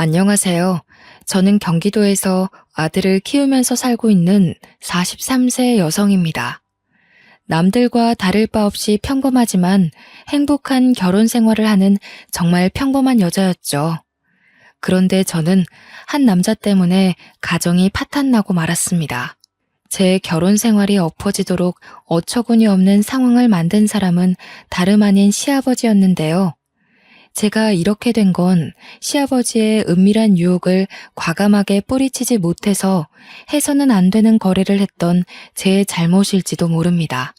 안녕하세요. 저는 경기도에서 아들을 키우면서 살고 있는 43세 여성입니다. 남들과 다를 바 없이 평범하지만 행복한 결혼 생활을 하는 정말 평범한 여자였죠. 그런데 저는 한 남자 때문에 가정이 파탄나고 말았습니다. 제 결혼 생활이 엎어지도록 어처구니 없는 상황을 만든 사람은 다름 아닌 시아버지였는데요. 제가 이렇게 된 건 시아버지의 은밀한 유혹을 과감하게 뿌리치지 못해서 해서는 안 되는 거래를 했던 제 잘못일지도 모릅니다.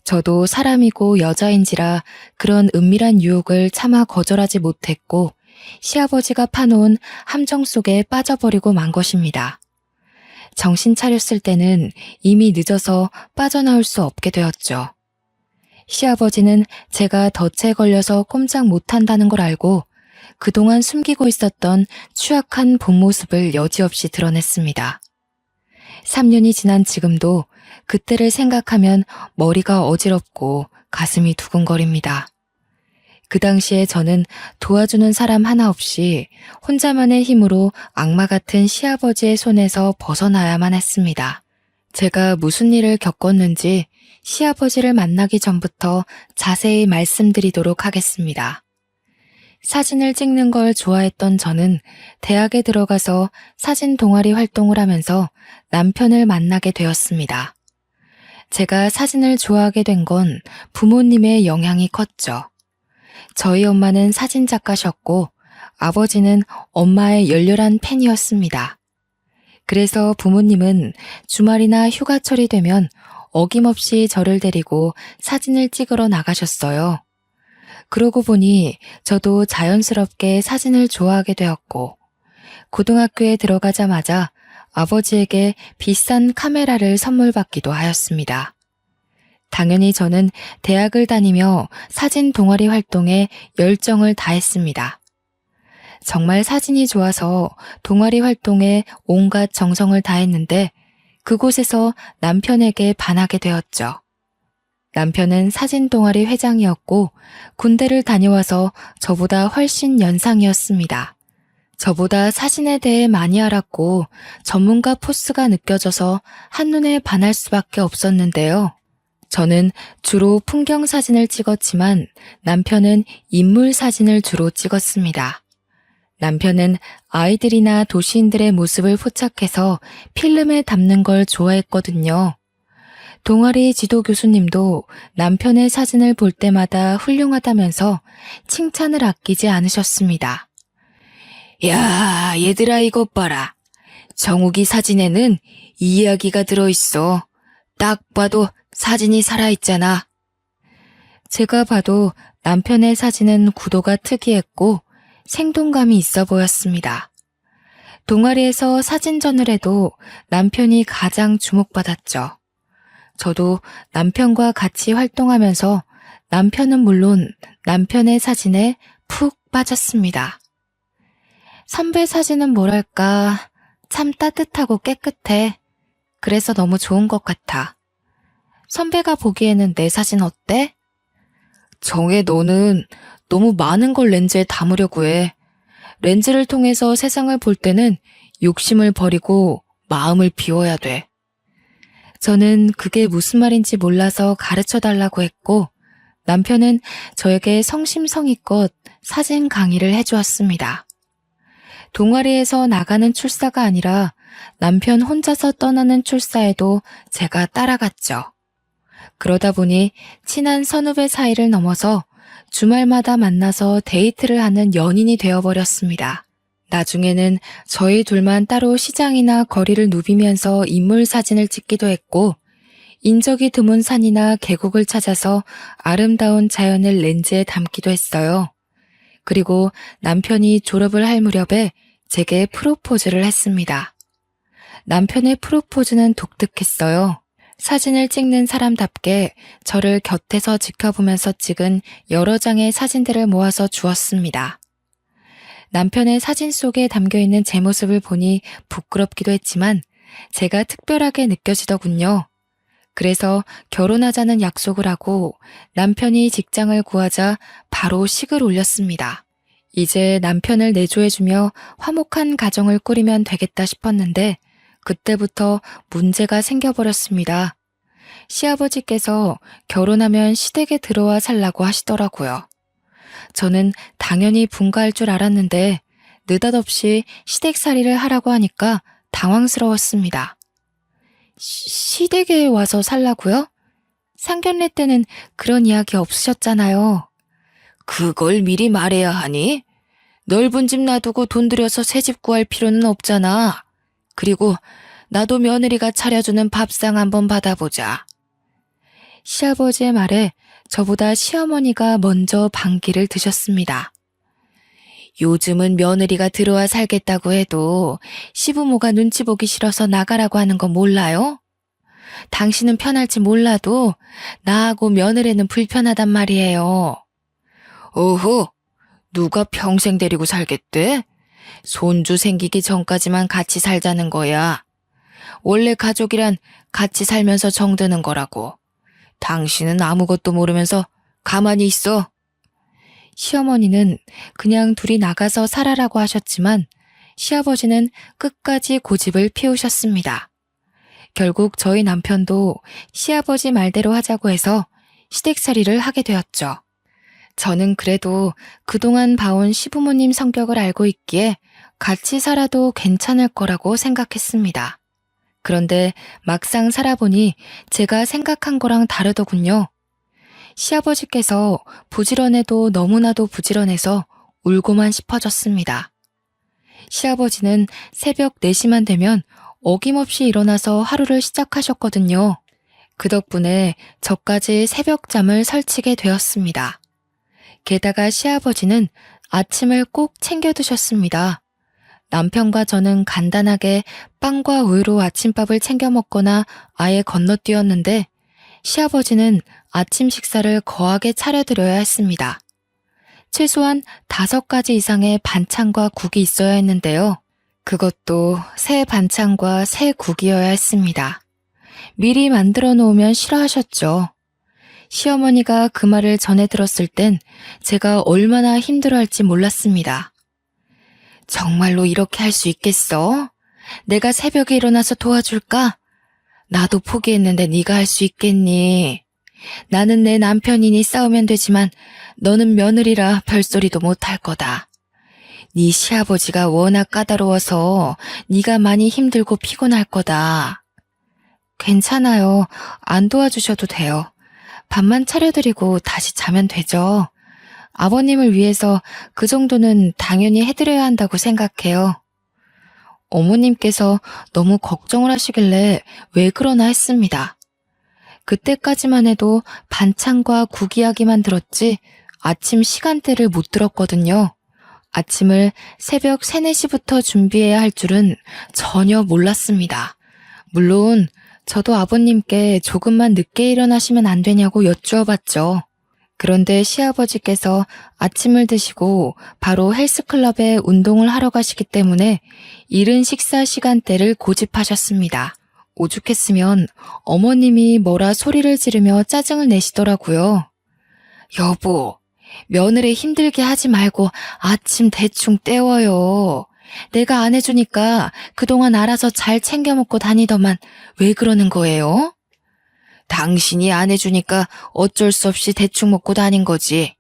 저도 사람이고 여자인지라 그런 은밀한 유혹을 차마 거절하지 못했고 시아버지가 파놓은 함정 속에 빠져버리고 만 것입니다. 정신 차렸을 때는 이미 늦어서 빠져나올 수 없게 되었죠. 시아버지는 제가 덫에 걸려서 꼼짝 못한다는 걸 알고 그동안 숨기고 있었던 추악한 본 모습을 여지없이 드러냈습니다. 3년이 지난 지금도 그때를 생각하면 머리가 어지럽고 가슴이 두근거립니다. 그 당시에 저는 도와주는 사람 하나 없이 혼자만의 힘으로 악마 같은 시아버지의 손에서 벗어나야만 했습니다. 제가 무슨 일을 겪었는지 시아버지를 만나기 전부터 자세히 말씀드리도록 하겠습니다. 사진을 찍는 걸 좋아했던 저는 대학에 들어가서 사진 동아리 활동을 하면서 남편을 만나게 되었습니다. 제가 사진을 좋아하게 된 건 부모님의 영향이 컸죠. 저희 엄마는 사진 작가셨고 아버지는 엄마의 열렬한 팬이었습니다. 그래서 부모님은 주말이나 휴가철이 되면 어김없이 저를 데리고 사진을 찍으러 나가셨어요. 그러고 보니 저도 자연스럽게 사진을 좋아하게 되었고, 고등학교에 들어가자마자 아버지에게 비싼 카메라를 선물 받기도 하였습니다. 당연히 저는 대학을 다니며 사진 동아리 활동에 열정을 다했습니다. 정말 사진이 좋아서 동아리 활동에 온갖 정성을 다했는데 그곳에서 남편에게 반하게 되었죠. 남편은 사진 동아리 회장이었고 군대를 다녀와서 저보다 훨씬 연상이었습니다. 저보다 사진에 대해 많이 알았고 전문가 포스가 느껴져서 한눈에 반할 수밖에 없었는데요. 저는 주로 풍경 사진을 찍었지만 남편은 인물 사진을 주로 찍었습니다. 남편은 아이들이나 도시인들의 모습을 포착해서 필름에 담는 걸 좋아했거든요. 동아리 지도 교수님도 남편의 사진을 볼 때마다 훌륭하다면서 칭찬을 아끼지 않으셨습니다. 야, 얘들아 이것 봐라. 정욱이 사진에는 이 이야기가 들어있어. 딱 봐도 사진이 살아있잖아. 제가 봐도 남편의 사진은 구도가 특이했고 생동감이 있어 보였습니다. 동아리에서 사진전을 해도 남편이 가장 주목받았죠. 저도 남편과 같이 활동하면서 남편은 물론 남편의 사진에 푹 빠졌습니다. 선배 사진은 뭐랄까 참 따뜻하고 깨끗해. 그래서 너무 좋은 것 같아. 선배가 보기에는 내 사진 어때? 정혜 너는 너무 많은 걸 렌즈에 담으려고 해. 렌즈를 통해서 세상을 볼 때는 욕심을 버리고 마음을 비워야 돼. 저는 그게 무슨 말인지 몰라서 가르쳐 달라고 했고 남편은 저에게 성심성의껏 사진 강의를 해주었습니다. 동아리에서 나가는 출사가 아니라 남편 혼자서 떠나는 출사에도 제가 따라갔죠. 그러다 보니 친한 선후배 사이를 넘어서 주말마다 만나서 데이트를 하는 연인이 되어버렸습니다. 나중에는 저희 둘만 따로 시장이나 거리를 누비면서 인물 사진을 찍기도 했고 인적이 드문 산이나 계곡을 찾아서 아름다운 자연을 렌즈에 담기도 했어요. 그리고 남편이 졸업을 할 무렵에 제게 프로포즈를 했습니다. 남편의 프로포즈는 독특했어요. 사진을 찍는 사람답게 저를 곁에서 지켜보면서 찍은 여러 장의 사진들을 모아서 주었습니다. 남편의 사진 속에 담겨있는 제 모습을 보니 부끄럽기도 했지만 제가 특별하게 느껴지더군요. 그래서 결혼하자는 약속을 하고 남편이 직장을 구하자 바로 식을 올렸습니다. 이제 남편을 내조해주며 화목한 가정을 꾸리면 되겠다 싶었는데 그때부터 문제가 생겨버렸습니다. 시아버지께서 결혼하면 시댁에 들어와 살라고 하시더라고요. 저는 당연히 분가할 줄 알았는데 느닷없이 시댁살이를 하라고 하니까 당황스러웠습니다. 시댁에 와서 살라고요? 상견례 때는 그런 이야기 없으셨잖아요. 그걸 미리 말해야 하니? 넓은 집 놔두고 돈 들여서 새 집 구할 필요는 없잖아. 그리고 나도 며느리가 차려주는 밥상 한번 받아보자. 시아버지의 말에 저보다 시어머니가 먼저 반기를 드셨습니다. 요즘은 며느리가 들어와 살겠다고 해도 시부모가 눈치 보기 싫어서 나가라고 하는 거 몰라요? 당신은 편할지 몰라도 나하고 며느리는 불편하단 말이에요. 오호, 누가 평생 데리고 살겠대? 손주 생기기 전까지만 같이 살자는 거야. 원래 가족이란 같이 살면서 정드는 거라고. 당신은 아무것도 모르면서 가만히 있어. 시어머니는 그냥 둘이 나가서 살아라고 하셨지만 시아버지는 끝까지 고집을 피우셨습니다. 결국 저희 남편도 시아버지 말대로 하자고 해서 시댁살이를 하게 되었죠. 저는 그래도 그동안 봐온 시부모님 성격을 알고 있기에 같이 살아도 괜찮을 거라고 생각했습니다. 그런데 막상 살아보니 제가 생각한 거랑 다르더군요. 시아버지께서 부지런해도 너무나도 부지런해서 울고만 싶어졌습니다. 시아버지는 새벽 4시만 되면 어김없이 일어나서 하루를 시작하셨거든요. 그 덕분에 저까지 새벽잠을 설치게 되었습니다. 게다가 시아버지는 아침을 꼭 챙겨 드셨습니다. 남편과 저는 간단하게 빵과 우유로 아침밥을 챙겨 먹거나 아예 건너뛰었는데 시아버지는 아침 식사를 거하게 차려드려야 했습니다. 최소한 5가지 이상의 반찬과 국이 있어야 했는데요. 그것도 새 반찬과 새 국이어야 했습니다. 미리 만들어 놓으면 싫어하셨죠. 시어머니가 그 말을 전해 들었을 땐 제가 얼마나 힘들어할지 몰랐습니다. 정말로 이렇게 할 수 있겠어? 내가 새벽에 일어나서 도와줄까? 나도 포기했는데 네가 할 수 있겠니? 나는 내 남편이니 싸우면 되지만 너는 며느리라 별소리도 못할 거다. 네 시아버지가 워낙 까다로워서 네가 많이 힘들고 피곤할 거다. 괜찮아요. 안 도와주셔도 돼요. 밥만 차려드리고 다시 자면 되죠. 아버님을 위해서 그 정도는 당연히 해드려야 한다고 생각해요. 어머님께서 너무 걱정을 하시길래 왜 그러나 했습니다. 그때까지만 해도 반찬과 국 이야기만 들었지 아침 시간대를 못 들었거든요. 아침을 새벽 3, 4시부터 준비해야 할 줄은 전혀 몰랐습니다. 물론 저도 아버님께 조금만 늦게 일어나시면 안 되냐고 여쭈어봤죠. 그런데 시아버지께서 아침을 드시고 바로 헬스클럽에 운동을 하러 가시기 때문에 이른 식사 시간대를 고집하셨습니다. 오죽했으면 어머님이 뭐라 소리를 지르며 짜증을 내시더라고요. 여보, 며느리 힘들게 하지 말고 아침 대충 때워요. 내가 안 해주니까 그동안 알아서 잘 챙겨 먹고 다니더만 왜 그러는 거예요? 당신이 안 해주니까 어쩔 수 없이 대충 먹고 다닌 거지.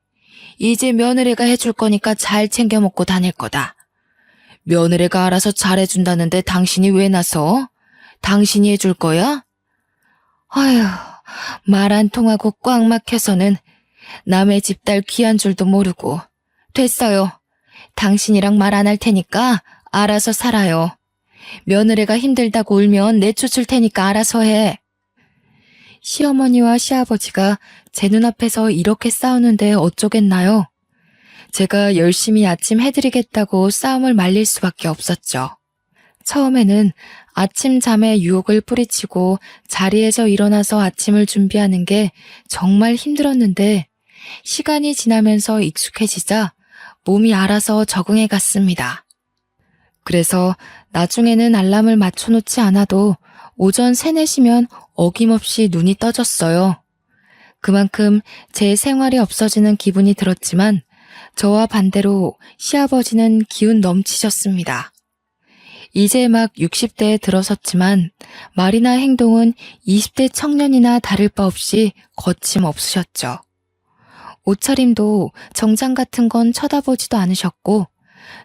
이제 며느리가 해줄 거니까 잘 챙겨 먹고 다닐 거다. 며느리가 알아서 잘해준다는데 당신이 왜 나서? 당신이 해줄 거야? 아휴, 말 안 통하고 꽉 막혀서는 남의 집 딸 귀한 줄도 모르고. 됐어요. 당신이랑 말 안 할 테니까 알아서 살아요. 며느리가 힘들다고 울면 내쫓을 테니까 알아서 해. 시어머니와 시아버지가 제 눈앞에서 이렇게 싸우는데 어쩌겠나요? 제가 열심히 아침 해드리겠다고 싸움을 말릴 수밖에 없었죠. 처음에는 아침 잠에 유혹을 뿌리치고 자리에서 일어나서 아침을 준비하는 게 정말 힘들었는데 시간이 지나면서 익숙해지자 몸이 알아서 적응해 갔습니다. 그래서 나중에는 알람을 맞춰놓지 않아도 오전 3, 4시면 어김없이 눈이 떠졌어요. 그만큼 제 생활이 없어지는 기분이 들었지만 저와 반대로 시아버지는 기운 넘치셨습니다. 이제 막 60대에 들어섰지만 말이나 행동은 20대 청년이나 다를 바 없이 거침없으셨죠. 옷차림도 정장 같은 건 쳐다보지도 않으셨고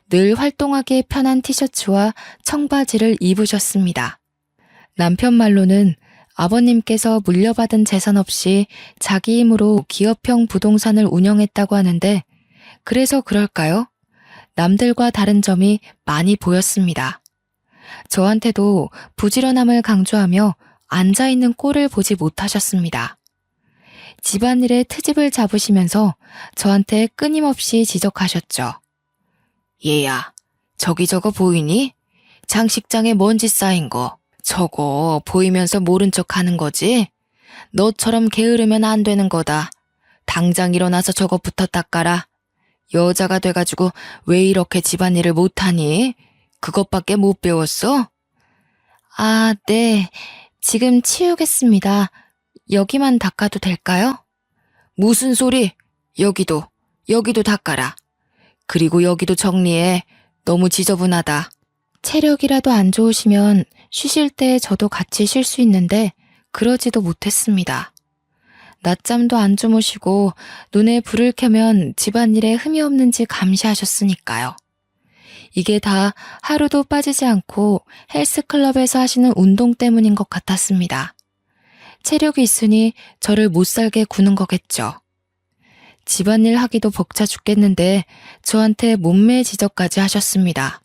늘 활동하기에 편한 티셔츠와 청바지를 입으셨습니다. 남편 말로는 아버님께서 물려받은 재산 없이 자기 힘으로 기업형 부동산을 운영했다고 하는데 그래서 그럴까요? 남들과 다른 점이 많이 보였습니다. 저한테도 부지런함을 강조하며 앉아있는 꼴을 보지 못하셨습니다. 집안일에 트집을 잡으시면서 저한테 끊임없이 지적하셨죠. 얘야, 저기 저거 보이니? 장식장에 먼지 쌓인 거. 저거 보이면서 모른 척 하는 거지? 너처럼 게으르면 안 되는 거다. 당장 일어나서 저것부터 닦아라. 여자가 돼가지고 왜 이렇게 집안일을 못하니? 그것밖에 못 배웠어? 아, 네. 지금 치우겠습니다. 여기만 닦아도 될까요? 무슨 소리? 여기도 닦아라. 그리고 여기도 정리해. 너무 지저분하다. 체력이라도 안 좋으시면 쉬실 때 저도 같이 쉴 수 있는데 그러지도 못했습니다. 낮잠도 안 주무시고 눈에 불을 켜면 집안일에 흠이 없는지 감시하셨으니까요. 이게 다 하루도 빠지지 않고 헬스클럽에서 하시는 운동 때문인 것 같았습니다. 체력이 있으니 저를 못살게 구는 거겠죠. 집안일 하기도 벅차 죽겠는데 저한테 몸매 지적까지 하셨습니다.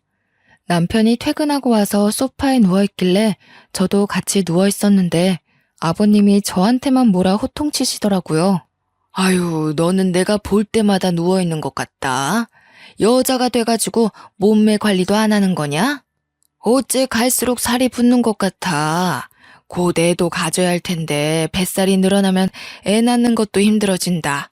남편이 퇴근하고 와서 소파에 누워있길래 저도 같이 누워있었는데 아버님이 저한테만 뭐라 호통치시더라고요. 아유, 너는 내가 볼 때마다 누워있는 것 같다. 여자가 돼가지고 몸매 관리도 안 하는 거냐? 어째 갈수록 살이 붙는 것 같아. 곧 애도 가져야 할 텐데 뱃살이 늘어나면 애 낳는 것도 힘들어진다.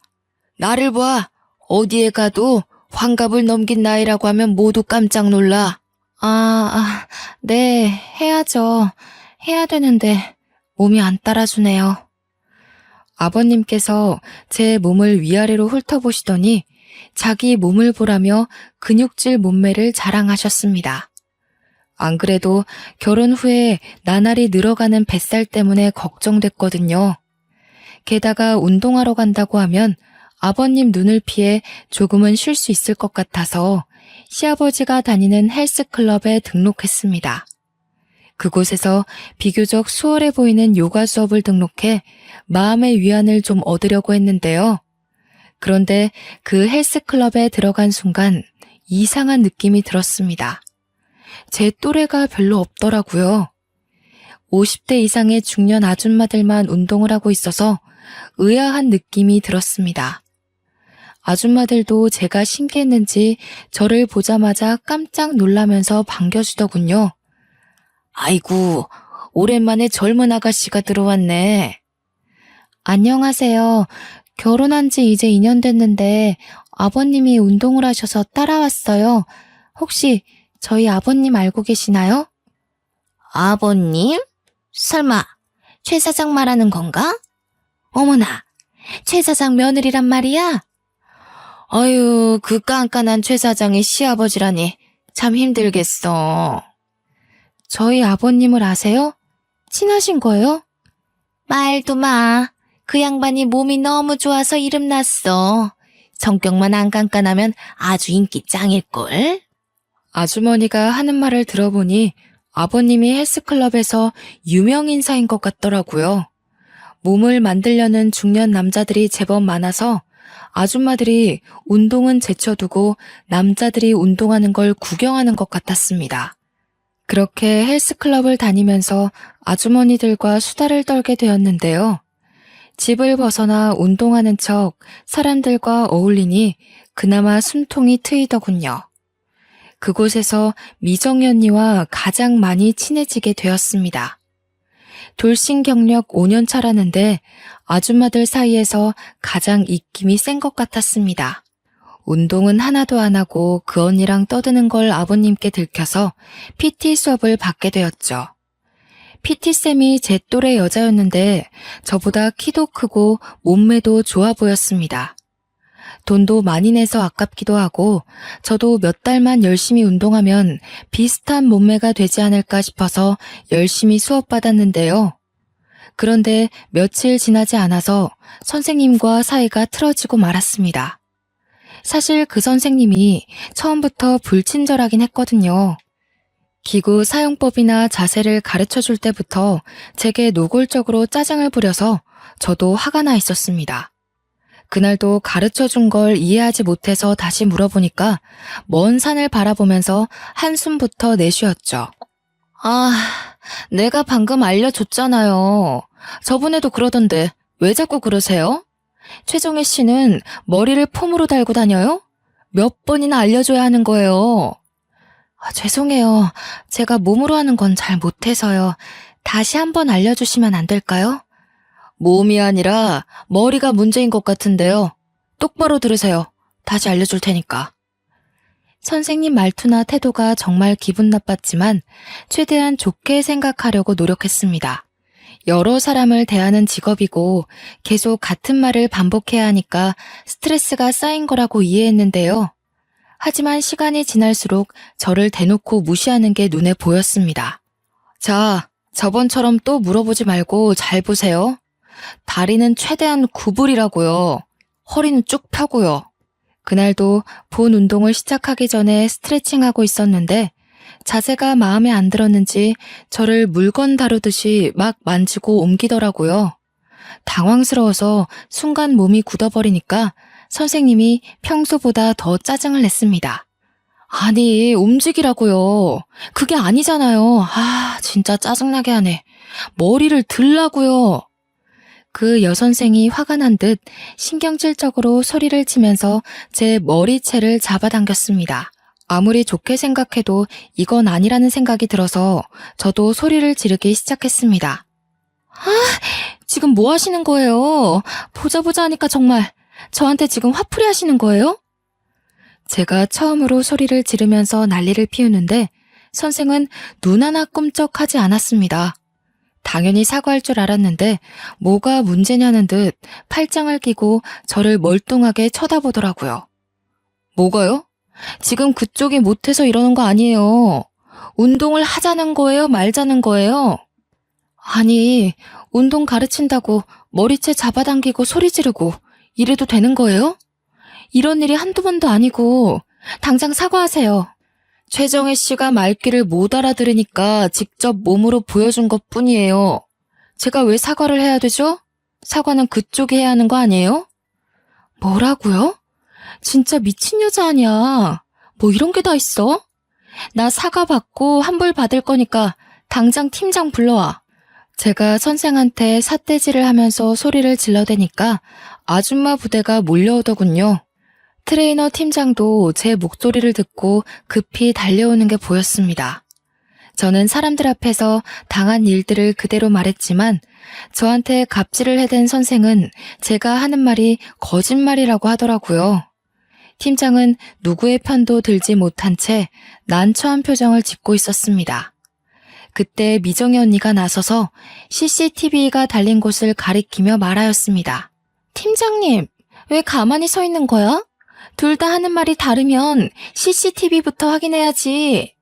나를 봐. 어디에 가도 환갑을 넘긴 나이라고 하면 모두 깜짝 놀라. 네, 해야죠. 해야 되는데 몸이 안 따라주네요. 아버님께서 제 몸을 위아래로 훑어보시더니 자기 몸을 보라며 근육질 몸매를 자랑하셨습니다. 안 그래도 결혼 후에 나날이 늘어가는 뱃살 때문에 걱정됐거든요. 게다가 운동하러 간다고 하면 아버님 눈을 피해 조금은 쉴 수 있을 것 같아서 시아버지가 다니는 헬스클럽에 등록했습니다. 그곳에서 비교적 수월해 보이는 요가 수업을 등록해 마음의 위안을 좀 얻으려고 했는데요. 그런데 그 헬스클럽에 들어간 순간 이상한 느낌이 들었습니다. 제 또래가 별로 없더라고요. 50대 이상의 중년 아줌마들만 운동을 하고 있어서 의아한 느낌이 들었습니다. 아줌마들도 제가 신기했는지 저를 보자마자 깜짝 놀라면서 반겨주더군요. 아이고, 오랜만에 젊은 아가씨가 들어왔네. 안녕하세요. 결혼한 지 이제 2년 됐는데 아버님이 운동을 하셔서 따라왔어요. 혹시 저희 아버님 알고 계시나요? 아버님? 설마 최 사장 말하는 건가? 어머나, 최 사장 며느리란 말이야? 아유, 그 깐깐한 최 사장의 시아버지라니 참 힘들겠어. 저희 아버님을 아세요? 친하신 거예요? 말도 마. 그 양반이 몸이 너무 좋아서 이름 났어. 성격만 안 깐깐하면 아주 인기 짱일걸? 아주머니가 하는 말을 들어보니 아버님이 헬스클럽에서 유명 인사인 것 같더라고요. 몸을 만들려는 중년 남자들이 제법 많아서 아줌마들이 운동은 제쳐두고 남자들이 운동하는 걸 구경하는 것 같았습니다. 그렇게 헬스클럽을 다니면서 아주머니들과 수다를 떨게 되었는데요. 집을 벗어나 운동하는 척 사람들과 어울리니 그나마 숨통이 트이더군요. 그곳에서 미정이 언니와 가장 많이 친해지게 되었습니다. 돌싱 경력 5년 차라는데 아줌마들 사이에서 가장 입김이 센 것 같았습니다. 운동은 하나도 안 하고 그 언니랑 떠드는 걸 아버님께 들켜서 PT 수업을 받게 되었죠. PT쌤이 제 또래 여자였는데 저보다 키도 크고 몸매도 좋아 보였습니다. 돈도 많이 내서 아깝기도 하고 저도 몇 달만 열심히 운동하면 비슷한 몸매가 되지 않을까 싶어서 열심히 수업받았는데요. 그런데 며칠 지나지 않아서 선생님과 사이가 틀어지고 말았습니다. 사실 그 선생님이 처음부터 불친절하긴 했거든요. 기구 사용법이나 자세를 가르쳐 줄 때부터 제게 노골적으로 짜증을 부려서 저도 화가 나 있었습니다. 그날도 가르쳐 준 걸 이해하지 못해서 다시 물어보니까 먼 산을 바라보면서 한숨부터 내쉬었죠. 아, 내가 방금 알려줬잖아요. 저번에도 그러던데 왜 자꾸 그러세요? 최정혜 씨는 머리를 폼으로 달고 다녀요? 몇 번이나 알려줘야 하는 거예요. 죄송해요. 제가 몸으로 하는 건 잘 못해서요. 다시 한번 알려주시면 안 될까요? 몸이 아니라 머리가 문제인 것 같은데요. 똑바로 들으세요. 다시 알려줄 테니까. 선생님 말투나 태도가 정말 기분 나빴지만 최대한 좋게 생각하려고 노력했습니다. 여러 사람을 대하는 직업이고 계속 같은 말을 반복해야 하니까 스트레스가 쌓인 거라고 이해했는데요. 하지만 시간이 지날수록 저를 대놓고 무시하는 게 눈에 보였습니다. 자, 저번처럼 또 물어보지 말고 잘 보세요. 다리는 최대한 구부리라고요. 허리는 쭉 펴고요. 그날도 본 운동을 시작하기 전에 스트레칭하고 있었는데 자세가 마음에 안 들었는지 저를 물건 다루듯이 막 만지고 옮기더라고요. 당황스러워서 순간 몸이 굳어버리니까 선생님이 평소보다 더 짜증을 냈습니다. 아니, 움직이라고요. 그게 아니잖아요. 진짜 짜증나게 하네. 머리를 들라고요. 그 여선생이 화가 난 듯 신경질적으로 소리를 치면서 제 머리채를 잡아당겼습니다. 아무리 좋게 생각해도 이건 아니라는 생각이 들어서 저도 소리를 지르기 시작했습니다. 지금 뭐 하시는 거예요? 보자 하니까 정말 저한테 지금 화풀이 하시는 거예요? 제가 처음으로 소리를 지르면서 난리를 피우는데 선생은 눈 하나 꿈쩍하지 않았습니다. 당연히 사과할 줄 알았는데 뭐가 문제냐는 듯 팔짱을 끼고 저를 멀뚱하게 쳐다보더라고요. 뭐가요? 지금 그쪽이 못해서 이러는 거 아니에요. 운동을 하자는 거예요? 말자는 거예요? 아니, 운동 가르친다고 머리채 잡아당기고 소리 지르고 이래도 되는 거예요? 이런 일이 한두 번도 아니고 당장 사과하세요. 최정혜 씨가 말귀를 못 알아들으니까 직접 몸으로 보여준 것 뿐이에요. 제가 왜 사과를 해야 되죠? 사과는 그쪽이 해야 하는 거 아니에요? 뭐라고요? 진짜 미친 여자 아니야. 뭐 이런 게 다 있어? 나 사과 받고 환불 받을 거니까 당장 팀장 불러와. 제가 선생한테 삿대질을 하면서 소리를 질러대니까 아줌마 부대가 몰려오더군요. 트레이너 팀장도 제 목소리를 듣고 급히 달려오는 게 보였습니다. 저는 사람들 앞에서 당한 일들을 그대로 말했지만 저한테 갑질을 해댄 선생은 제가 하는 말이 거짓말이라고 하더라고요. 팀장은 누구의 편도 들지 못한 채 난처한 표정을 짓고 있었습니다. 그때 미정희 언니가 나서서 CCTV가 달린 곳을 가리키며 말하였습니다. 팀장님, 왜 가만히 서 있는 거야? 둘 다 하는 말이 다르면 CCTV부터 확인해야지.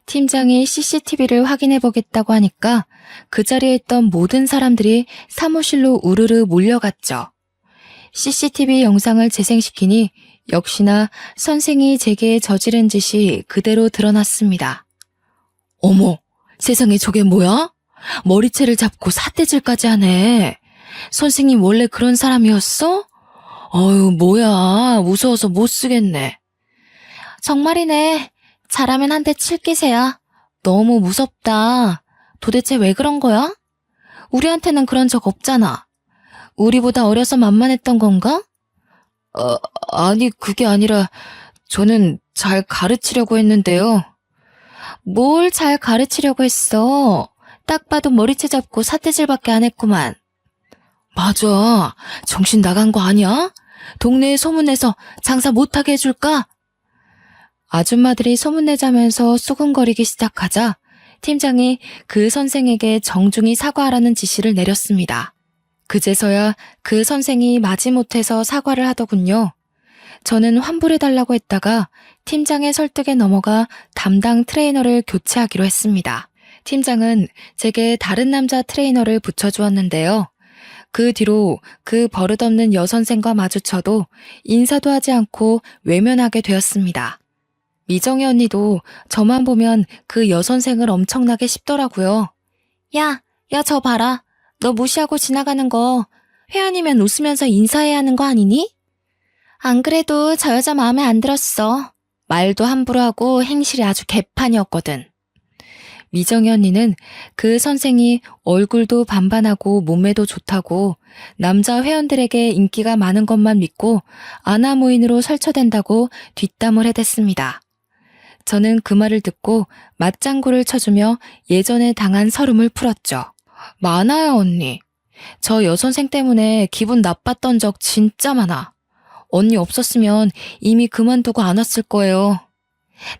팀장이 CCTV를 확인해보겠다고 하니까 그 자리에 있던 모든 사람들이 사무실로 우르르 몰려갔죠. CCTV 영상을 재생시키니 역시나 선생이 제게 저지른 짓이 그대로 드러났습니다. 어머, 세상에 저게 뭐야? 머리채를 잡고 삿대질까지 하네. 선생님 원래 그런 사람이었어? 어휴, 뭐야. 무서워서 못 쓰겠네. 정말이네. 잘하면 한 대 칠 기세야. 너무 무섭다. 도대체 왜 그런 거야? 우리한테는 그런 적 없잖아. 우리보다 어려서 만만했던 건가? 아니, 그게 아니라 저는 잘 가르치려고 했는데요. 뭘 잘 가르치려고 했어? 딱 봐도 머리채 잡고 삿대질밖에 안 했구만. 맞아. 정신 나간 거 아니야? 동네에 소문내서 장사 못하게 해줄까? 아줌마들이 소문내자면서 수군거리기 시작하자 팀장이 그 선생에게 정중히 사과하라는 지시를 내렸습니다. 그제서야 그 선생이 마지못해서 사과를 하더군요. 저는 환불해달라고 했다가 팀장의 설득에 넘어가 담당 트레이너를 교체하기로 했습니다. 팀장은 제게 다른 남자 트레이너를 붙여주었는데요. 그 뒤로 그 버릇없는 여선생과 마주쳐도 인사도 하지 않고 외면하게 되었습니다. 미정희 언니도 저만 보면 그 여선생을 엄청나게 씹더라고요. 야, 저 봐라. 너 무시하고 지나가는 거 회원이면 웃으면서 인사해야 하는 거 아니니? 안 그래도 저 여자 마음에 안 들었어. 말도 함부로 하고 행실이 아주 개판이었거든. 미정희 언니는 그 선생이 얼굴도 반반하고 몸매도 좋다고 남자 회원들에게 인기가 많은 것만 믿고 아나무인으로 설쳐댄다고 뒷담을 해댔습니다. 저는 그 말을 듣고 맞장구를 쳐주며 예전에 당한 서름을 풀었죠. 많아요, 언니. 저 여선생 때문에 기분 나빴던 적 진짜 많아. 언니 없었으면 이미 그만두고 안 왔을 거예요.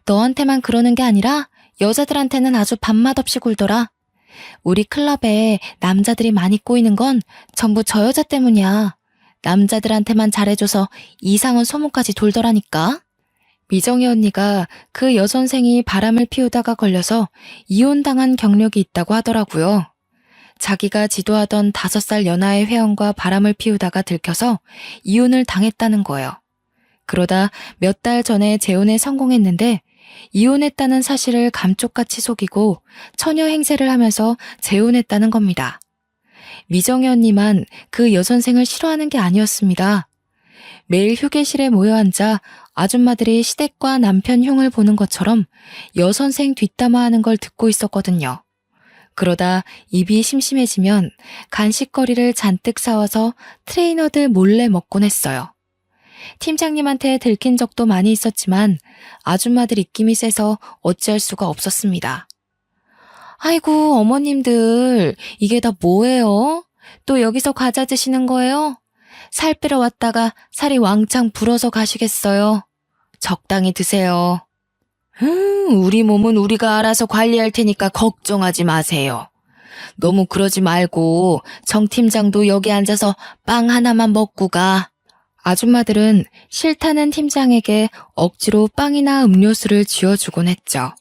너한테만 그러는 게 아니라 여자들한테는 아주 밥맛 없이 굴더라. 우리 클럽에 남자들이 많이 꼬이는 건 전부 저 여자 때문이야. 남자들한테만 잘해줘서 이상한 소문까지 돌더라니까. 미정희 언니가 그 여선생이 바람을 피우다가 걸려서 이혼당한 경력이 있다고 하더라고요. 자기가 지도하던 5살 연하의 회원과 바람을 피우다가 들켜서 이혼을 당했다는 거예요. 그러다 몇 달 전에 재혼에 성공했는데 이혼했다는 사실을 감쪽같이 속이고 처녀 행세를 하면서 재혼했다는 겁니다. 미정희 언니만 그 여선생을 싫어하는 게 아니었습니다. 매일 휴게실에 모여 앉아 아줌마들이 시댁과 남편 흉을 보는 것처럼 여선생 뒷담화하는 걸 듣고 있었거든요. 그러다 입이 심심해지면 간식거리를 잔뜩 사와서 트레이너들 몰래 먹곤 했어요. 팀장님한테 들킨 적도 많이 있었지만 아줌마들 입김이 세서 어찌할 수가 없었습니다. 아이고 어머님들 이게 다 뭐예요? 또 여기서 과자 드시는 거예요? 살 빼러 왔다가 살이 왕창 불어서 가시겠어요. 적당히 드세요. 우리 몸은 우리가 알아서 관리할 테니까 걱정하지 마세요. 너무 그러지 말고 정 팀장도 여기 앉아서 빵 하나만 먹고 가. 아줌마들은 싫다는 팀장에게 억지로 빵이나 음료수를 쥐어주곤 했죠.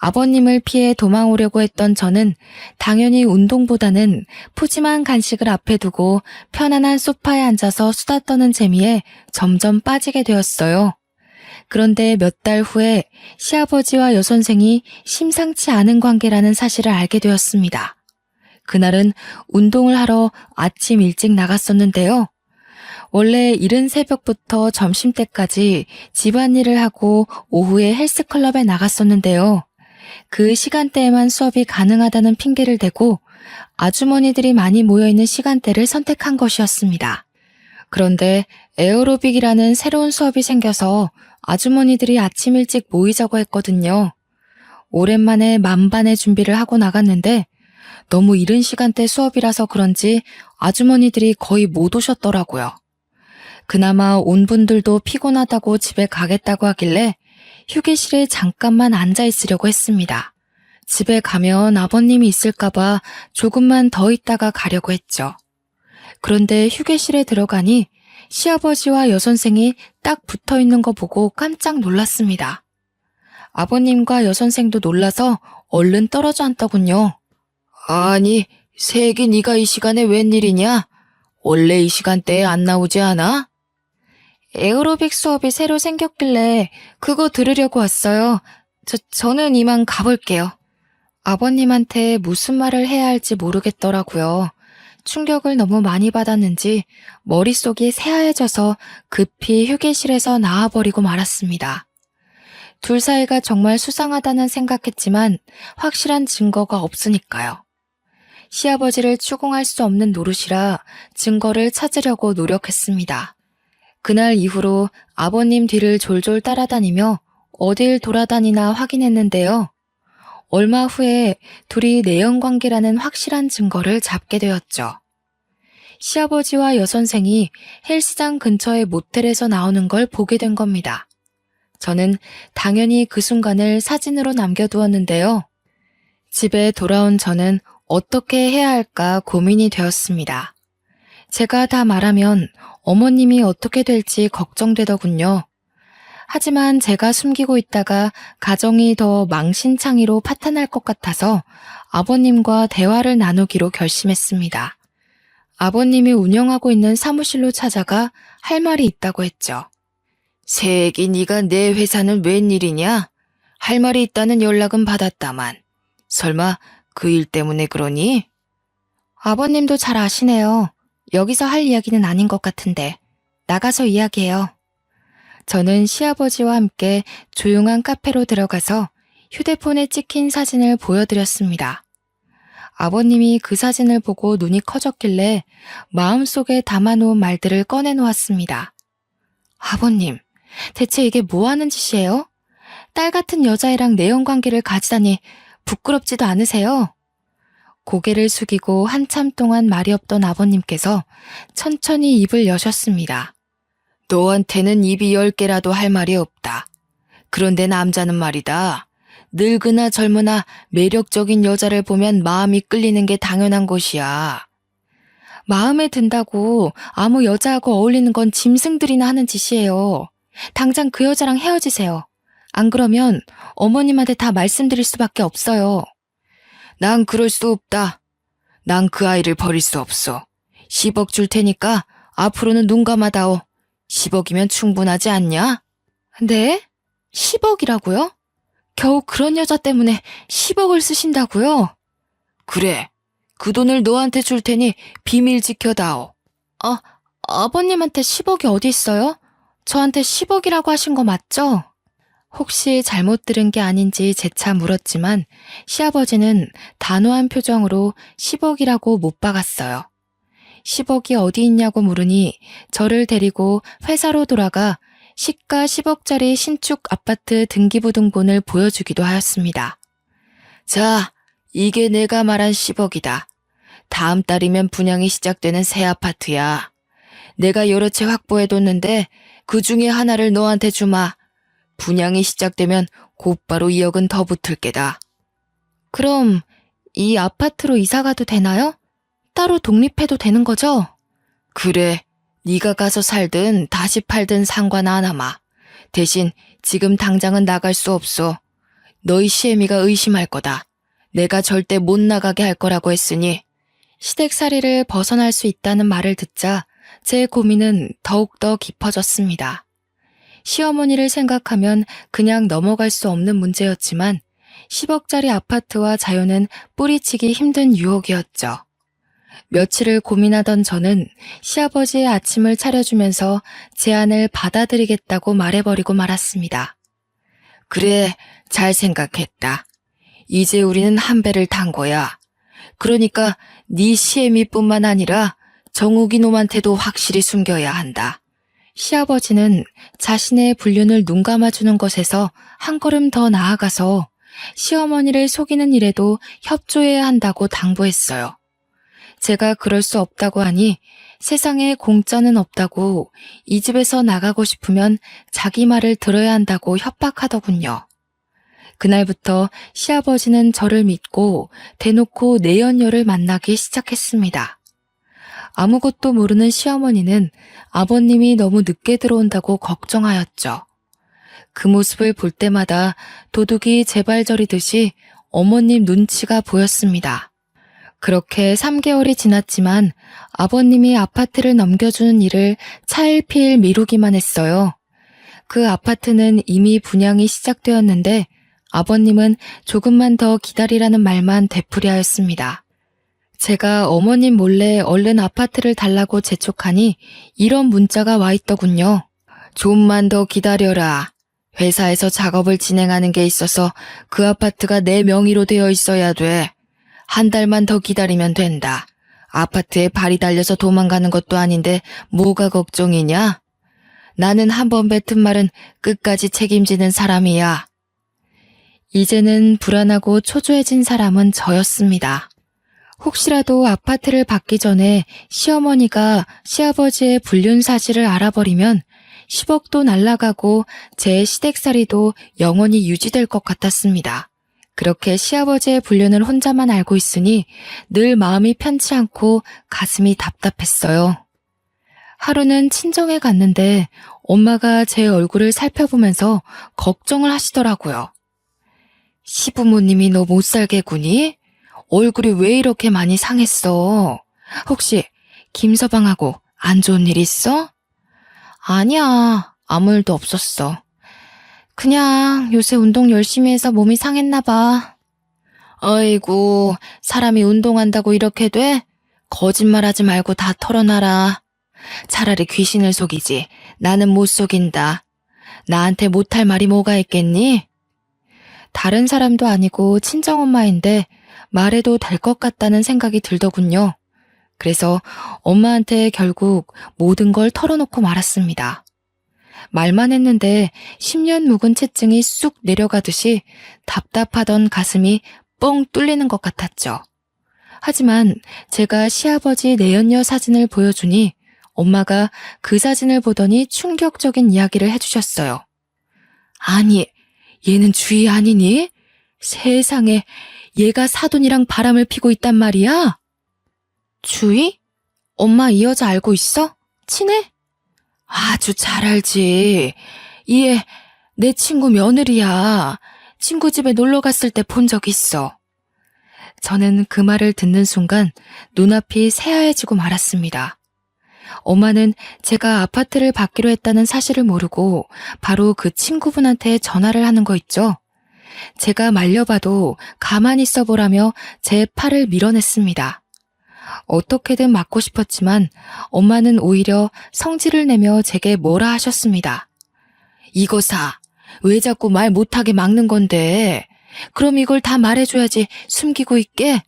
아버님을 피해 도망오려고 했던 저는 당연히 운동보다는 푸짐한 간식을 앞에 두고 편안한 소파에 앉아서 수다 떠는 재미에 점점 빠지게 되었어요. 그런데 몇 달 후에 시아버지와 여선생이 심상치 않은 관계라는 사실을 알게 되었습니다. 그날은 운동을 하러 아침 일찍 나갔었는데요. 원래 이른 새벽부터 점심때까지 집안일을 하고 오후에 헬스클럽에 나갔었는데요. 그 시간대에만 수업이 가능하다는 핑계를 대고 아주머니들이 많이 모여있는 시간대를 선택한 것이었습니다. 그런데 에어로빅이라는 새로운 수업이 생겨서 아주머니들이 아침 일찍 모이자고 했거든요. 오랜만에 만반의 준비를 하고 나갔는데 너무 이른 시간대 수업이라서 그런지 아주머니들이 거의 못 오셨더라고요. 그나마 온 분들도 피곤하다고 집에 가겠다고 하길래 휴게실에 잠깐만 앉아 있으려고 했습니다. 집에 가면 아버님이 있을까봐 조금만 더 있다가 가려고 했죠. 그런데 휴게실에 들어가니 시아버지와 여선생이 딱 붙어 있는 거 보고 깜짝 놀랐습니다. 아버님과 여선생도 놀라서 얼른 떨어져 앉더군요. 아니, 새끼 네가 이 시간에 웬일이냐? 원래 이 시간대에 안 나오지 않아? 에어로빅 수업이 새로 생겼길래 그거 들으려고 왔어요. 저는 이만 가볼게요. 아버님한테 무슨 말을 해야 할지 모르겠더라고요. 충격을 너무 많이 받았는지 머릿속이 새하얘져서 급히 휴게실에서 나와버리고 말았습니다. 둘 사이가 정말 수상하다는 생각했지만 확실한 증거가 없으니까요. 시아버지를 추궁할 수 없는 노릇이라 증거를 찾으려고 노력했습니다. 그날 이후로 아버님 뒤를 졸졸 따라다니며 어딜 돌아다니나 확인했는데요. 얼마 후에 둘이 내연관계라는 확실한 증거를 잡게 되었죠. 시아버지와 여선생이 헬스장 근처의 모텔에서 나오는 걸 보게 된 겁니다. 저는 당연히 그 순간을 사진으로 남겨두었는데요. 집에 돌아온 저는 어떻게 해야 할까 고민이 되었습니다. 제가 다 말하면 어머님이 어떻게 될지 걱정되더군요. 하지만 제가 숨기고 있다가 가정이 더 망신창이로 파탄날 것 같아서 아버님과 대화를 나누기로 결심했습니다. 아버님이 운영하고 있는 사무실로 찾아가 할 말이 있다고 했죠. 새애기 네가 내 회사는 웬일이냐? 할 말이 있다는 연락은 받았다만. 설마 그 일 때문에 그러니? 아버님도 잘 아시네요. 여기서 할 이야기는 아닌 것 같은데. 나가서 이야기해요. 저는 시아버지와 함께 조용한 카페로 들어가서 휴대폰에 찍힌 사진을 보여드렸습니다. 아버님이 그 사진을 보고 눈이 커졌길래 마음속에 담아놓은 말들을 꺼내놓았습니다. 아버님, 대체 이게 뭐 하는 짓이에요? 딸 같은 여자애랑 내연관계를 가지다니 부끄럽지도 않으세요? 고개를 숙이고 한참 동안 말이 없던 아버님께서 천천히 입을 여셨습니다. 너한테는 입이 10개라도 할 말이 없다. 그런데 남자는 말이다. 늙으나 젊으나 매력적인 여자를 보면 마음이 끌리는 게 당연한 것이야. 마음에 든다고 아무 여자하고 어울리는 건 짐승들이나 하는 짓이에요. 당장 그 여자랑 헤어지세요. 안 그러면 어머님한테 다 말씀드릴 수밖에 없어요. 난 그럴 수 없다. 난 그 아이를 버릴 수 없어. 10억 줄 테니까 앞으로는 눈 감아다오. 10억이면 충분하지 않냐? 네? 10억이라고요? 겨우 그런 여자 때문에 10억을 쓰신다고요? 그래. 그 돈을 너한테 줄 테니 비밀 지켜다오. 아버님한테 10억이 어디 있어요? 저한테 10억이라고 하신 거 맞죠? 혹시 잘못 들은 게 아닌지 재차 물었지만 시아버지는 단호한 표정으로 10억이라고 못 박았어요. 10억이 어디 있냐고 물으니 저를 데리고 회사로 돌아가 시가 10억짜리 신축 아파트 등기부등본을 보여주기도 하였습니다. 자, 이게 내가 말한 10억이다. 다음 달이면 분양이 시작되는 새 아파트야. 내가 여러 채 확보해뒀는데 그 중에 하나를 너한테 주마. 분양이 시작되면 곧바로 2억은 더 붙을 게다. 그럼 이 아파트로 이사 가도 되나요? 따로 독립해도 되는 거죠? 그래, 네가 가서 살든 다시 팔든 상관 안 하마. 대신 지금 당장은 나갈 수 없어. 너희 시애미가 의심할 거다. 내가 절대 못 나가게 할 거라고 했으니. 시댁살이를 벗어날 수 있다는 말을 듣자 제 고민은 더욱더 깊어졌습니다. 시어머니를 생각하면 그냥 넘어갈 수 없는 문제였지만 10억짜리 아파트와 자유는 뿌리치기 힘든 유혹이었죠. 며칠을 고민하던 저는 시아버지의 아침을 차려주면서 제안을 받아들이겠다고 말해버리고 말았습니다. 그래, 잘 생각했다. 이제 우리는 한 배를 탄 거야. 그러니까 네 시애미뿐만 아니라 정욱이 놈한테도 확실히 숨겨야 한다. 시아버지는 자신의 불륜을 눈감아주는 것에서 한 걸음 더 나아가서 시어머니를 속이는 일에도 협조해야 한다고 당부했어요. 제가 그럴 수 없다고 하니 세상에 공짜는 없다고 이 집에서 나가고 싶으면 자기 말을 들어야 한다고 협박하더군요. 그날부터 시아버지는 저를 믿고 대놓고 내연녀를 만나기 시작했습니다. 아무것도 모르는 시어머니는 아버님이 너무 늦게 들어온다고 걱정하였죠. 그 모습을 볼 때마다 도둑이 제발저리듯이 어머님 눈치가 보였습니다. 그렇게 3개월이 지났지만 아버님이 아파트를 넘겨주는 일을 차일피일 미루기만 했어요. 그 아파트는 이미 분양이 시작되었는데 아버님은 조금만 더 기다리라는 말만 되풀이하였습니다. 제가 어머님 몰래 얼른 아파트를 달라고 재촉하니 이런 문자가 와 있더군요. 좀만 더 기다려라. 회사에서 작업을 진행하는 게 있어서 그 아파트가 내 명의로 되어 있어야 돼. 한 달만 더 기다리면 된다. 아파트에 발이 달려서 도망가는 것도 아닌데 뭐가 걱정이냐? 나는 한번 뱉은 말은 끝까지 책임지는 사람이야. 이제는 불안하고 초조해진 사람은 저였습니다. 혹시라도 아파트를 받기 전에 시어머니가 시아버지의 불륜 사실을 알아버리면 10억도 날아가고 제 시댁살이도 영원히 유지될 것 같았습니다. 그렇게 시아버지의 불륜을 혼자만 알고 있으니 늘 마음이 편치 않고 가슴이 답답했어요. 하루는 친정에 갔는데 엄마가 제 얼굴을 살펴보면서 걱정을 하시더라고요. 시부모님이 너 못 살게 구니? 얼굴이 왜 이렇게 많이 상했어? 혹시 김서방하고 안 좋은 일 있어? 아니야, 아무 일도 없었어. 그냥 요새 운동 열심히 해서 몸이 상했나 봐. 아이고, 사람이 운동한다고 이렇게 돼? 거짓말하지 말고 다 털어놔라. 차라리 귀신을 속이지. 나는 못 속인다. 나한테 못할 말이 뭐가 있겠니? 다른 사람도 아니고 친정엄마인데 말해도 될 것 같다는 생각이 들더군요. 그래서 엄마한테 결국 모든 걸 털어놓고 말았습니다. 말만 했는데 10년 묵은 채증이 쑥 내려가듯이 답답하던 가슴이 뻥 뚫리는 것 같았죠. 하지만 제가 시아버지 내연녀 사진을 보여주니 엄마가 그 사진을 보더니 충격적인 이야기를 해주셨어요. 아니, 얘는 주희 아니니? 세상에, 얘가 사돈이랑 바람을 피고 있단 말이야? 주희? 엄마 이 여자 알고 있어? 친해? 아주 잘 알지. 얘 내 친구 며느리야. 친구 집에 놀러 갔을 때 본 적 있어. 저는 그 말을 듣는 순간 눈앞이 새하얘지고 말았습니다. 엄마는 제가 아파트를 받기로 했다는 사실을 모르고 바로 그 친구분한테 전화를 하는 거 있죠. 제가 말려봐도 가만히 있어보라며 제 팔을 밀어냈습니다. 어떻게든 맞고 싶었지만 엄마는 오히려 성질을 내며 제게 뭐라 하셨습니다. 이거사, 왜 자꾸 말 못하게 막는 건데? 그럼 이걸 다 말해줘야지 숨기고 있게?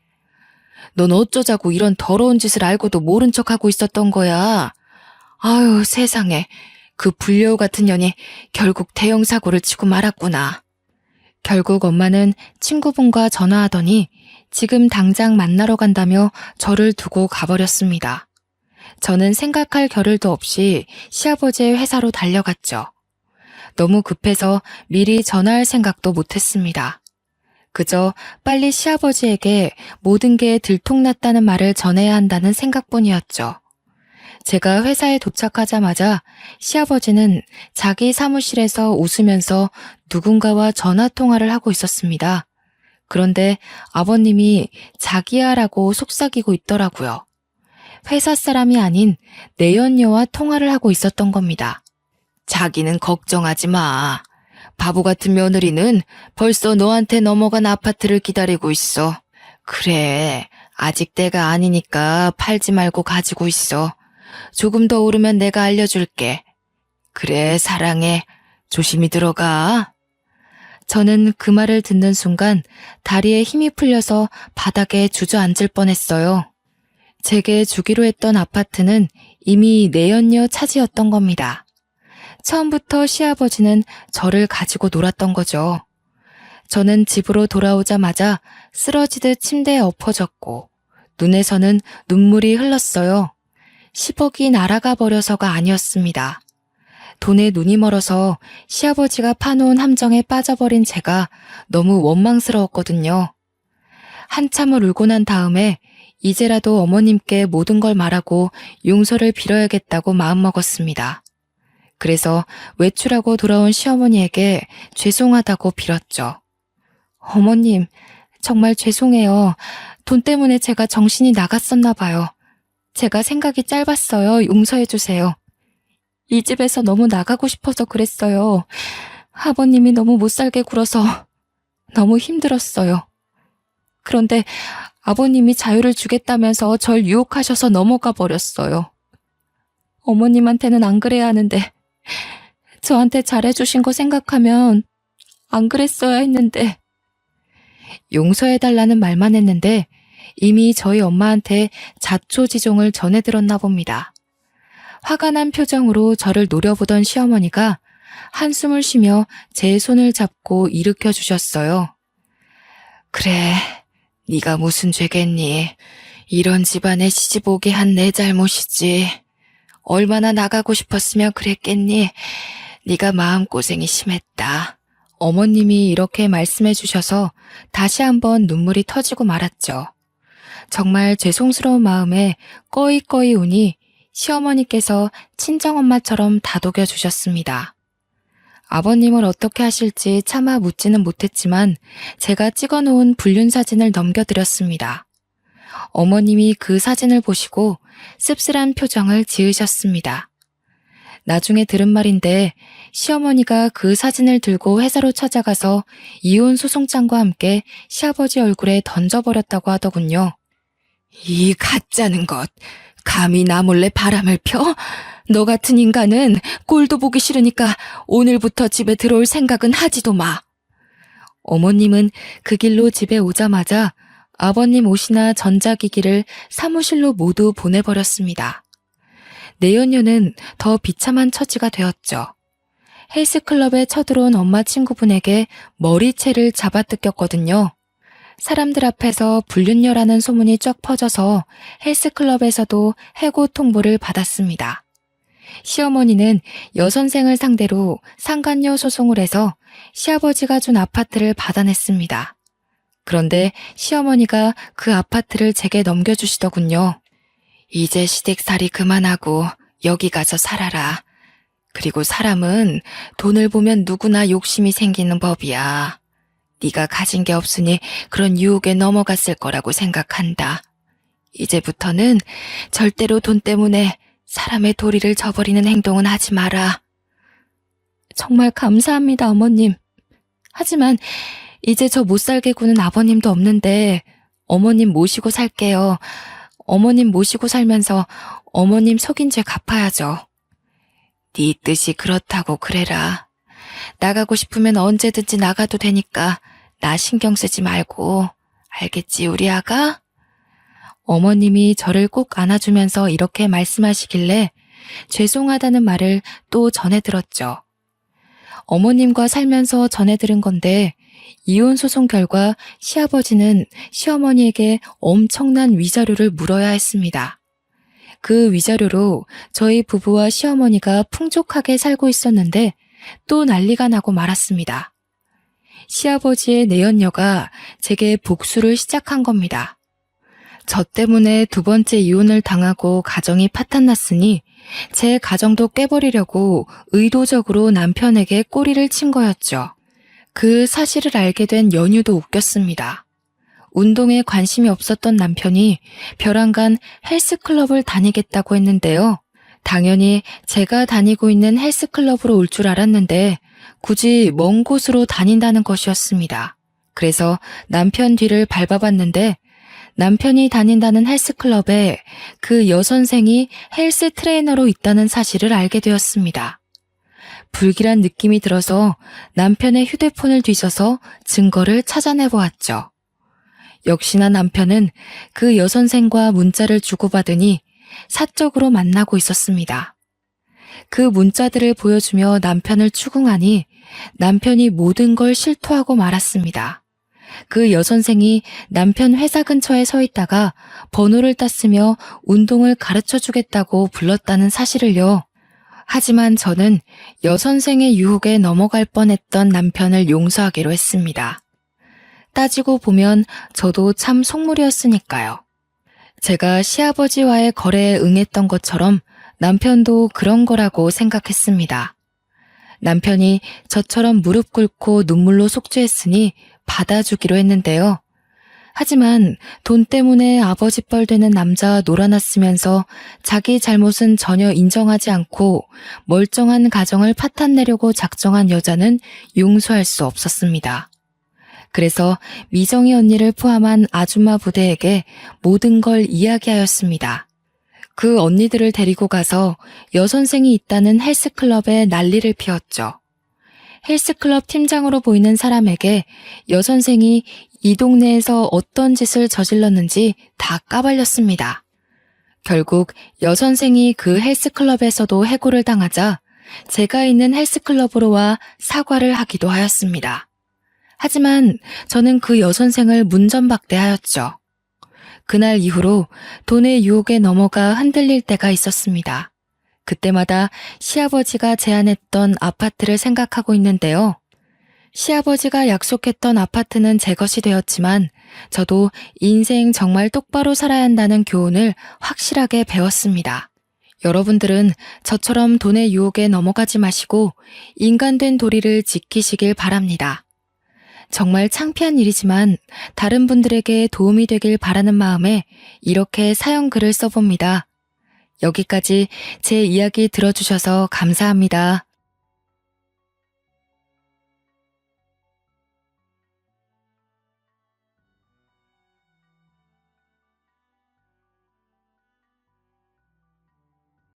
넌 어쩌자고 이런 더러운 짓을 알고도 모른 척하고 있었던 거야. 아유, 세상에. 그 불려우 같은 년이 결국 대형 사고를 치고 말았구나. 결국 엄마는 친구분과 전화하더니 지금 당장 만나러 간다며 저를 두고 가버렸습니다. 저는 생각할 겨를도 없이 시아버지의 회사로 달려갔죠. 너무 급해서 미리 전화할 생각도 못했습니다. 그저 빨리 시아버지에게 모든 게 들통났다는 말을 전해야 한다는 생각뿐이었죠. 제가 회사에 도착하자마자 시아버지는 자기 사무실에서 웃으면서 누군가와 전화통화를 하고 있었습니다. 그런데 아버님이 자기야라고 속삭이고 있더라고요. 회사 사람이 아닌 내연녀와 통화를 하고 있었던 겁니다. 자기는 걱정하지 마. 바보 같은 며느리는 벌써 너한테 넘어간 아파트를 기다리고 있어. 그래, 아직 때가 아니니까 팔지 말고 가지고 있어. 조금 더 오르면 내가 알려줄게. 그래, 사랑해. 조심히 들어가. 저는 그 말을 듣는 순간 다리에 힘이 풀려서 바닥에 주저앉을 뻔했어요. 제게 주기로 했던 아파트는 이미 내연녀 차지였던 겁니다. 처음부터 시아버지는 저를 가지고 놀았던 거죠. 저는 집으로 돌아오자마자 쓰러지듯 침대에 엎어졌고 눈에서는 눈물이 흘렀어요. 10억이 날아가 버려서가 아니었습니다. 돈에 눈이 멀어서 시아버지가 파놓은 함정에 빠져버린 제가 너무 원망스러웠거든요. 한참을 울고 난 다음에 이제라도 어머님께 모든 걸 말하고 용서를 빌어야겠다고 마음먹었습니다. 그래서 외출하고 돌아온 시어머니에게 죄송하다고 빌었죠. 어머님, 정말 죄송해요. 돈 때문에 제가 정신이 나갔었나 봐요. 제가 생각이 짧았어요. 용서해 주세요. 이 집에서 너무 나가고 싶어서 그랬어요. 아버님이 너무 못살게 굴어서 너무 힘들었어요. 그런데 아버님이 자유를 주겠다면서 절 유혹하셔서 넘어가 버렸어요. 어머님한테는 안 그래야 하는데 저한테 잘해주신 거 생각하면 안 그랬어야 했는데. 용서해달라는 말만 했는데 이미 저희 엄마한테 자초지종을 전해들었나 봅니다. 화가 난 표정으로 저를 노려보던 시어머니가 한숨을 쉬며 제 손을 잡고 일으켜 주셨어요. 그래, 네가 무슨 죄겠니? 이런 집안에 시집 오게 한 내 잘못이지. 얼마나 나가고 싶었으면 그랬겠니? 네가 마음고생이 심했다. 어머님이 이렇게 말씀해 주셔서 다시 한번 눈물이 터지고 말았죠. 정말 죄송스러운 마음에 꺼이꺼이 우니 시어머니께서 친정엄마처럼 다독여 주셨습니다. 아버님을 어떻게 하실지 차마 묻지는 못했지만 제가 찍어놓은 불륜 사진을 넘겨드렸습니다. 어머님이 그 사진을 보시고 씁쓸한 표정을 지으셨습니다. 나중에 들은 말인데 시어머니가 그 사진을 들고 회사로 찾아가서 이혼 소송장과 함께 시아버지 얼굴에 던져버렸다고 하더군요. 이 가짜는 것, 감히 나 몰래 바람을 펴? 너 같은 인간은 꼴도 보기 싫으니까 오늘부터 집에 들어올 생각은 하지도 마. 어머님은 그 길로 집에 오자마자 아버님 옷이나 전자기기를 사무실로 모두 보내버렸습니다. 내연녀는 더 비참한 처지가 되었죠. 헬스클럽에 쳐들어온 엄마 친구분에게 머리채를 잡아뜯겼거든요. 사람들 앞에서 불륜녀라는 소문이 쫙 퍼져서 헬스클럽에서도 해고 통보를 받았습니다. 시어머니는 여선생을 상대로 상간녀 소송을 해서 시아버지가 준 아파트를 받아냈습니다. 그런데 시어머니가 그 아파트를 제게 넘겨주시더군요. 이제 시댁살이 그만하고 여기 가서 살아라. 그리고 사람은 돈을 보면 누구나 욕심이 생기는 법이야. 네가 가진 게 없으니 그런 유혹에 넘어갔을 거라고 생각한다. 이제부터는 절대로 돈 때문에 사람의 도리를 저버리는 행동은 하지 마라. 정말 감사합니다, 어머님. 하지만 이제 저 못 살게 구는 아버님도 없는데 어머님 모시고 살게요. 어머님 모시고 살면서 어머님 속인 죄 갚아야죠. 네 뜻이 그렇다고 그래라. 나가고 싶으면 언제든지 나가도 되니까 나 신경 쓰지 말고. 알겠지, 우리 아가? 어머님이 저를 꼭 안아주면서 이렇게 말씀하시길래 죄송하다는 말을 또 전해 들었죠. 어머님과 살면서 전해 들은 건데 이혼 소송 결과 시아버지는 시어머니에게 엄청난 위자료를 물어야 했습니다. 그 위자료로 저희 부부와 시어머니가 풍족하게 살고 있었는데 또 난리가 나고 말았습니다. 시아버지의 내연녀가 제게 복수를 시작한 겁니다. 저 때문에 두 번째 이혼을 당하고 가정이 파탄났으니 제 가정도 깨버리려고 의도적으로 남편에게 꼬리를 친 거였죠. 그 사실을 알게 된 연유도 웃겼습니다. 운동에 관심이 없었던 남편이 벼랑간 헬스클럽을 다니겠다고 했는데요. 당연히 제가 다니고 있는 헬스클럽으로 올 줄 알았는데 굳이 먼 곳으로 다닌다는 것이었습니다. 그래서 남편 뒤를 밟아봤는데 남편이 다닌다는 헬스클럽에 그 여선생이 헬스 트레이너로 있다는 사실을 알게 되었습니다. 불길한 느낌이 들어서 남편의 휴대폰을 뒤져서 증거를 찾아내보았죠. 역시나 남편은 그 여선생과 문자를 주고받으니 사적으로 만나고 있었습니다. 그 문자들을 보여주며 남편을 추궁하니 남편이 모든 걸 실토하고 말았습니다. 그 여선생이 남편 회사 근처에 서 있다가 번호를 땄으며 운동을 가르쳐주겠다고 불렀다는 사실을요. 하지만 저는 여선생의 유혹에 넘어갈 뻔했던 남편을 용서하기로 했습니다. 따지고 보면 저도 참 속물이었으니까요. 제가 시아버지와의 거래에 응했던 것처럼 남편도 그런 거라고 생각했습니다. 남편이 저처럼 무릎 꿇고 눈물로 속죄했으니 받아주기로 했는데요. 하지만 돈 때문에 아버지 뻘 되는 남자와 놀아났으면서 자기 잘못은 전혀 인정하지 않고 멀쩡한 가정을 파탄내려고 작정한 여자는 용서할 수 없었습니다. 그래서 미정이 언니를 포함한 아줌마 부대에게 모든 걸 이야기하였습니다. 그 언니들을 데리고 가서 여선생이 있다는 헬스클럽에 난리를 피웠죠. 헬스클럽 팀장으로 보이는 사람에게 여선생이 이 동네에서 어떤 짓을 저질렀는지 다 까발렸습니다. 결국 여선생이 그 헬스클럽에서도 해고를 당하자 제가 있는 헬스클럽으로 와 사과를 하기도 하였습니다. 하지만 저는 그 여선생을 문전박대하였죠. 그날 이후로 돈의 유혹에 넘어가 흔들릴 때가 있었습니다. 그때마다 시아버지가 제안했던 아파트를 생각하고 있는데요. 시아버지가 약속했던 아파트는 제 것이 되었지만 저도 인생 정말 똑바로 살아야 한다는 교훈을 확실하게 배웠습니다. 여러분들은 저처럼 돈의 유혹에 넘어가지 마시고 인간된 도리를 지키시길 바랍니다. 정말 창피한 일이지만 다른 분들에게 도움이 되길 바라는 마음에 이렇게 사연글을 써봅니다. 여기까지 제 이야기 들어주셔서 감사합니다.